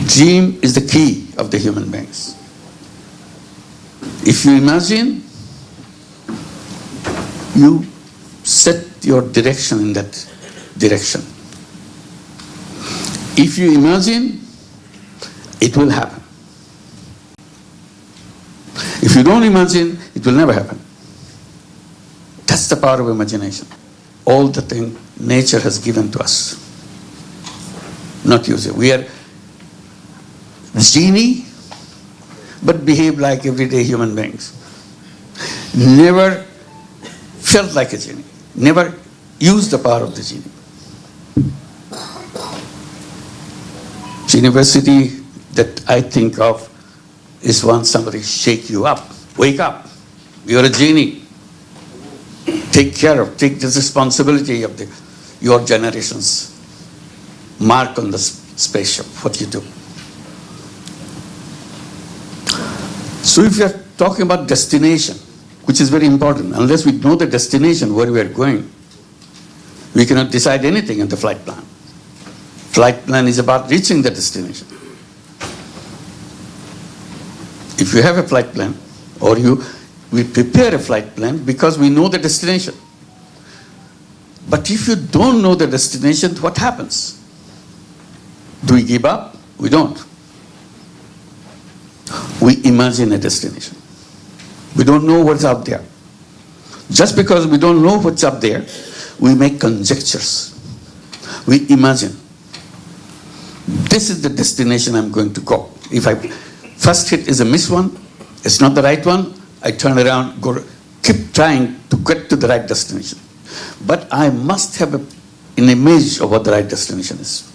Dream is the key of the human beings. If you imagine, you set your direction in that direction. If you imagine, it will happen. If you don't imagine, it will never happen. That's the power of imagination. All the thing nature has given to us. Not use it. We are genie, but behave like everyday human beings. Never felt like a genie. Never used the power of the genie. University that I think of is when somebody shake you up. Wake up. You're a genie. Take care of, take the responsibility of your generation's mark on the spaceship, what you do. So if you're talking about destination, which is very important, unless we know the destination, where we are going, we cannot decide anything in the flight plan. Flight plan is about reaching the destination. If you have a flight plan, or we prepare a flight plan because we know the destination. But if you don't know the destination, what happens? Do we give up? We don't. We imagine a destination. We don't know what's out there. Just because we don't know what's up there, we make conjectures. We imagine. This is the destination I'm going to go. If I first hit is a miss one, it's not the right one, I turn around, keep trying to get to the right destination. But I must have an image of what the right destination is.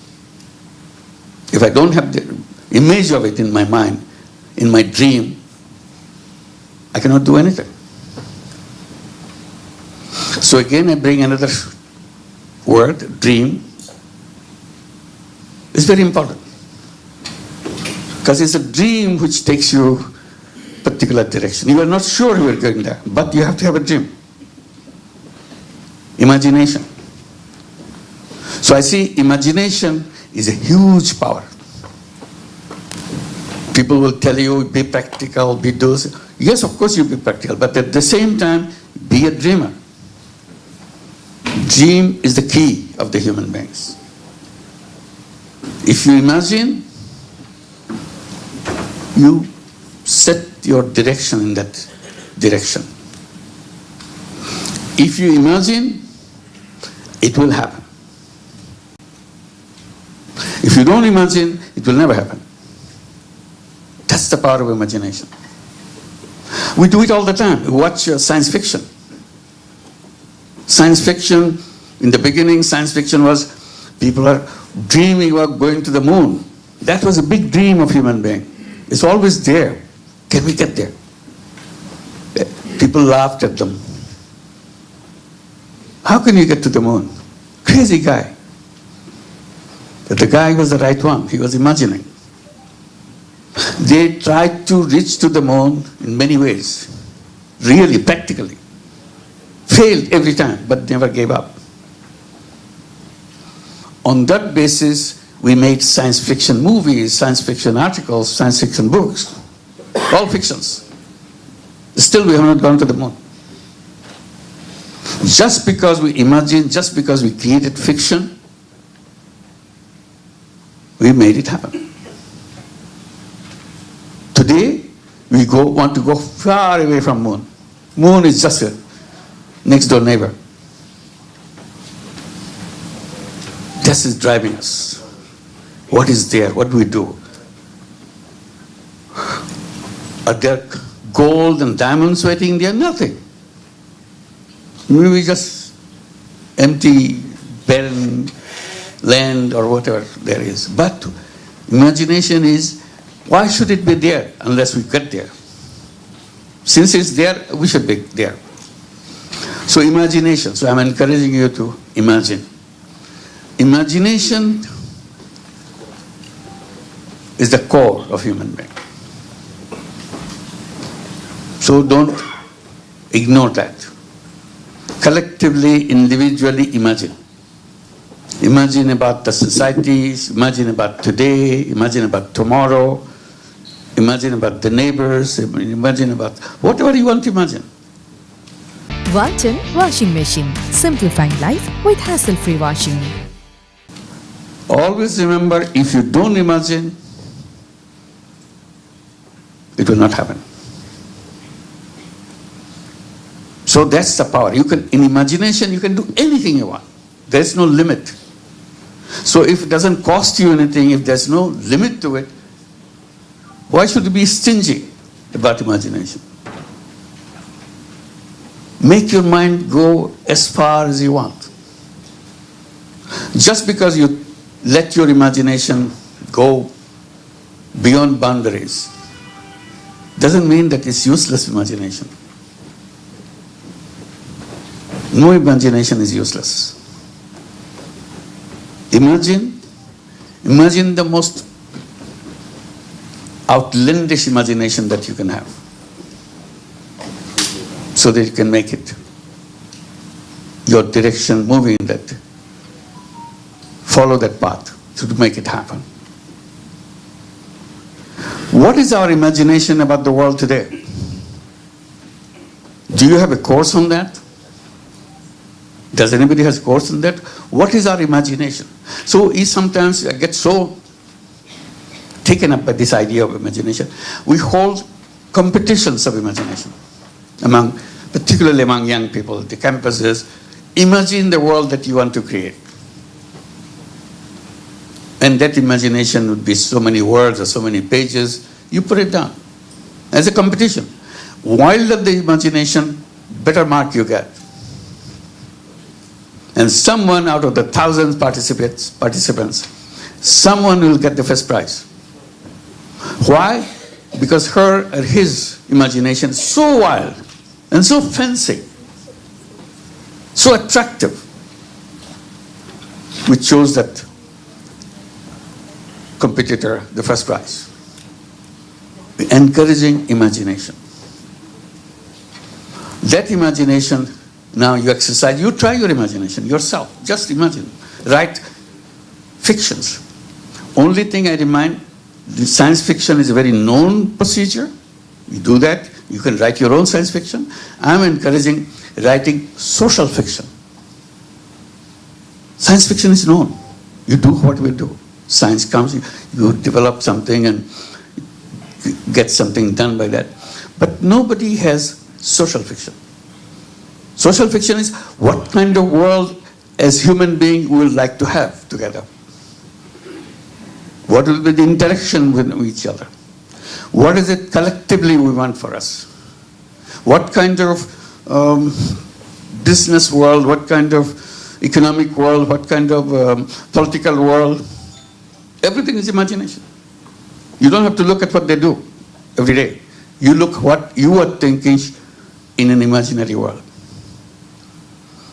If I don't have the image of it in my mind, in my dream, I cannot do anything. So again, I bring another word, dream. It's very important. Because it's a dream which takes you a particular direction. You are not sure you are going there, but you have to have a dream. Imagination. So I see imagination is a huge power. People will tell you, be practical, be those. Yes, of course you be practical, but at the same time, be a dreamer. Dream is the key of the human beings. If you imagine, you set your direction in that direction. If you imagine, it will happen. If you don't imagine, it will never happen. That's the power of imagination. We do it all the time. We watch science fiction. Science fiction, in the beginning, science fiction was people are dreaming about going to the moon. That was a big dream of human being. It's always there. Can we get there? People laughed at them. How can you get to the moon? Crazy guy. But the guy was the right one. He was imagining. They tried to reach to the moon in many ways. Really, practically. Failed every time, but never gave up. On that basis, we made science fiction movies, science fiction articles, science fiction books. All fictions. Still, we have not gone to the moon. Just because we imagine, just because we created fiction, we made it happen. Today, we want to go far away from moon. Moon is just a next door neighbor. This is driving us. What is there? What do we do? Are there gold and diamonds waiting there? Nothing. Maybe just empty, barren land or whatever there is. But imagination is, why should it be there unless we get there? Since it's there, we should be there. So imagination. So I'm encouraging you to imagine. Imagination is the core of human being. So don't ignore that. Collectively, individually imagine. Imagine about the societies, imagine about today, imagine about tomorrow, imagine about the neighbors, imagine about whatever you want to imagine. Walton Washing Machine. Simplifying life with hassle-free washing. Always remember, if you don't imagine, it will not happen. So that's the power. You can, in imagination, you can do anything you want. There's no limit. So if it doesn't cost you anything, if there's no limit to it, why should you be stingy about imagination? Make your mind go as far as you want. Just because you let your imagination go beyond boundaries doesn't mean that it's useless imagination. No imagination is useless. Imagine the most outlandish imagination that you can have, so that you can make it your direction, moving in that, follow that path to make it happen. What is our imagination about the world today? Do you have a course on that? Does anybody has a course on that? What is our imagination? So sometimes I get so taken up by this idea of imagination. We hold competitions of imagination particularly among young people at the campuses. Imagine the world that you want to create. And that imagination would be so many words or so many pages. You put it down as a competition. Wilder the imagination, better mark you get. And someone out of the thousands participants, someone will get the first prize. Why? Because her or his imagination is so wild and so fancy, so attractive, which shows that competitor the first prize. Encouraging imagination. That imagination, now you exercise, you try your imagination yourself. Just imagine. Write fictions. Only thing I remind, the science fiction is a very known procedure. You do that, you can write your own science fiction. I'm encouraging writing social fiction. Science fiction is known. You do what we do. Science comes, you develop something and get something done by that. But nobody has social fiction. Social fiction is what kind of world as human beings we would like to have together. What will be the interaction with each other? What is it collectively we want for us? What kind of business world, what kind of economic world, what kind of political world? Everything is imagination. You don't have to look at what they do every day. You look what you are thinking in an imaginary world.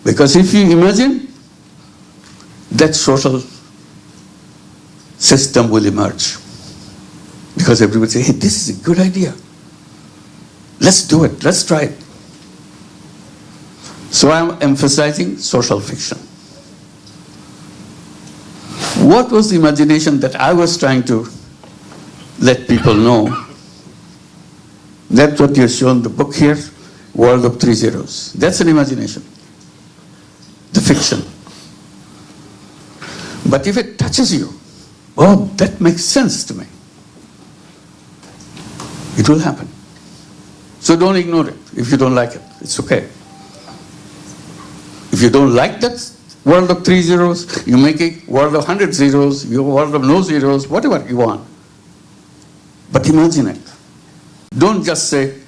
Because if you imagine, that social system will emerge. Because everybody say, hey, this is a good idea. Let's do it. Let's try it. So I'm emphasizing social fiction. What was the imagination that I was trying to let people know? That's what you've shown the book here, World of Three Zeros. That's an imagination. The fiction. But if it touches you, oh, that makes sense to me. It will happen. So don't ignore it if you don't like it. It's okay. If you don't like that world of 3 zeros, you make a world of 100 zeros, your world of no zeros, whatever you want. But imagine it. Don't just say,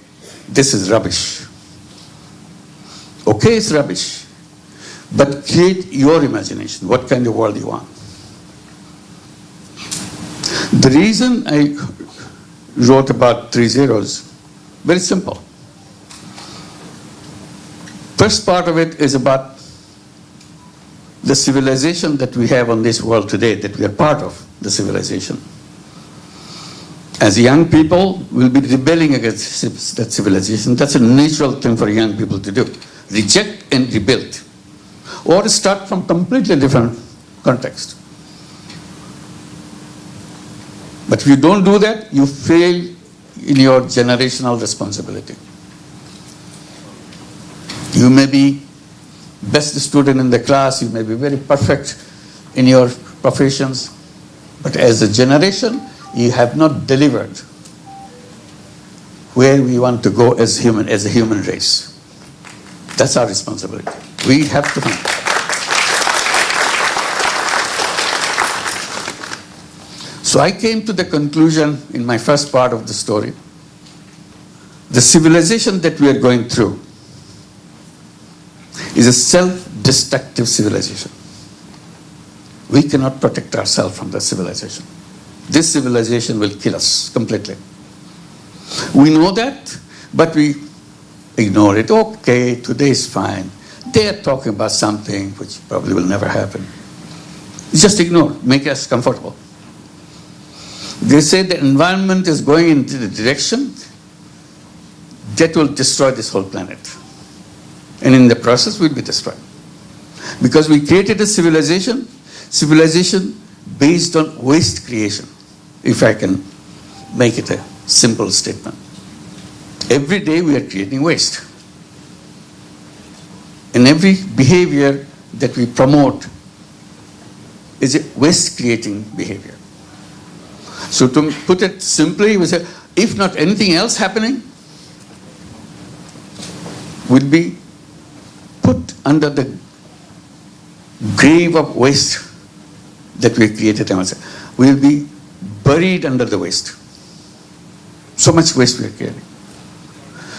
this is rubbish. Okay, it's rubbish. But create your imagination, what kind of world you want. The reason I wrote about 3 zeros, very simple. First part of it is about the civilization that we have on this world today, that we are part of the civilization. As young people, we'll be rebelling against that civilization. That's a natural thing for young people to do. Reject and rebuild. Or start from completely different context. But if you don't do that, you fail in your generational responsibility. You may be best student in the class, you may be very perfect in your professions, but as a generation, you have not delivered where we want to go as a human race. That's our responsibility. We have to find. So I came to the conclusion in my first part of the story, the civilization that we are going through is a self-destructive civilization. We cannot protect ourselves from the civilization. This civilization will kill us completely. We know that, but we ignore it. Okay, today is fine. They are talking about something which probably will never happen. Just ignore, make us comfortable. They say the environment is going into the direction that will destroy this whole planet. And in the process, we'll be destroyed. Because we created a civilization based on waste creation, if I can make it a simple statement. Every day we are creating waste. And every behavior that we promote is a waste-creating behavior. So to put it simply, we say, if not anything else happening, we'll be put under the grave of waste that we created. We'll be buried under the waste. So much waste we are creating.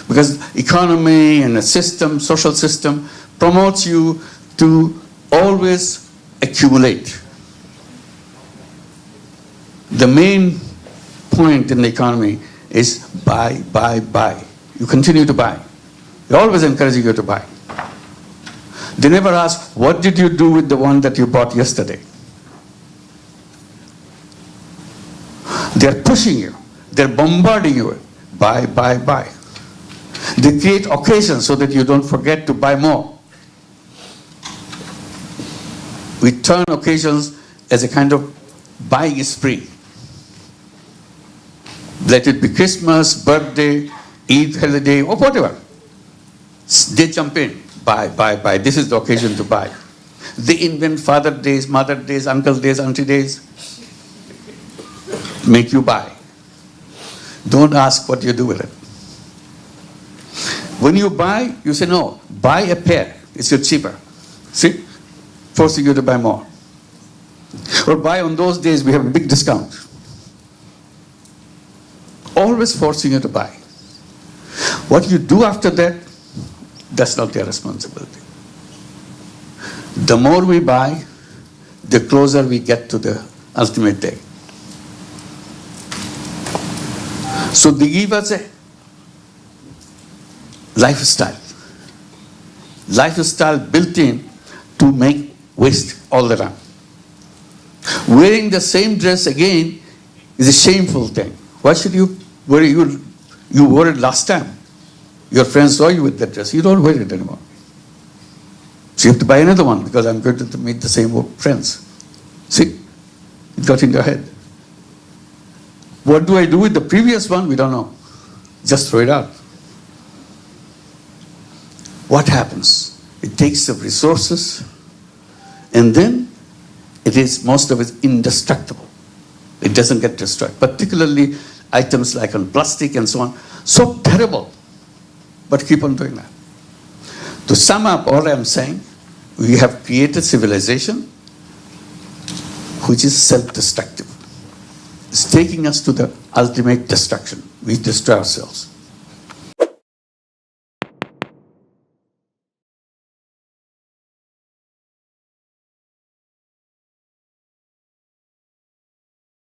Because economy and a system, social system, promotes you to always accumulate. The main point in the economy is buy, buy, buy. You continue to buy. They're always encouraging you to buy. They never ask, what did you do with the one that you bought yesterday? They're pushing you. They're bombarding you. Buy, buy, buy. They create occasions so that you don't forget to buy more. We turn occasions as a kind of buying spree. Let it be Christmas, birthday, Eid holiday, or whatever. They jump in. Buy, buy, buy. This is the occasion to buy. They invent Father Days, Mother Days, Uncle Days, Auntie Days. Make you buy. Don't ask what you do with it. When you buy, you say, no, buy a pair. It's cheaper. See? Forcing you to buy more. Or buy on those days, we have a big discount. Always forcing you to buy. What you do after that, that's not your responsibility. The more we buy, the closer we get to the ultimate day. So they give us a lifestyle. Lifestyle built in to make waste all the time. Wearing the same dress again is a shameful thing. Why should you wear it? You wore it last time. Your friends saw you with that dress. You don't wear it anymore. So you have to buy another one because I'm going to meet the same friends. See? It got in your head. What do I do with the previous one? We don't know. Just throw it out. What happens? It takes the resources and then most of it indestructible. It doesn't get destroyed. Particularly items like on plastic and so on. So terrible. But keep on doing that. To sum up all I'm saying, we have created civilization which is self-destructive. It's taking us to the ultimate destruction. We destroy ourselves.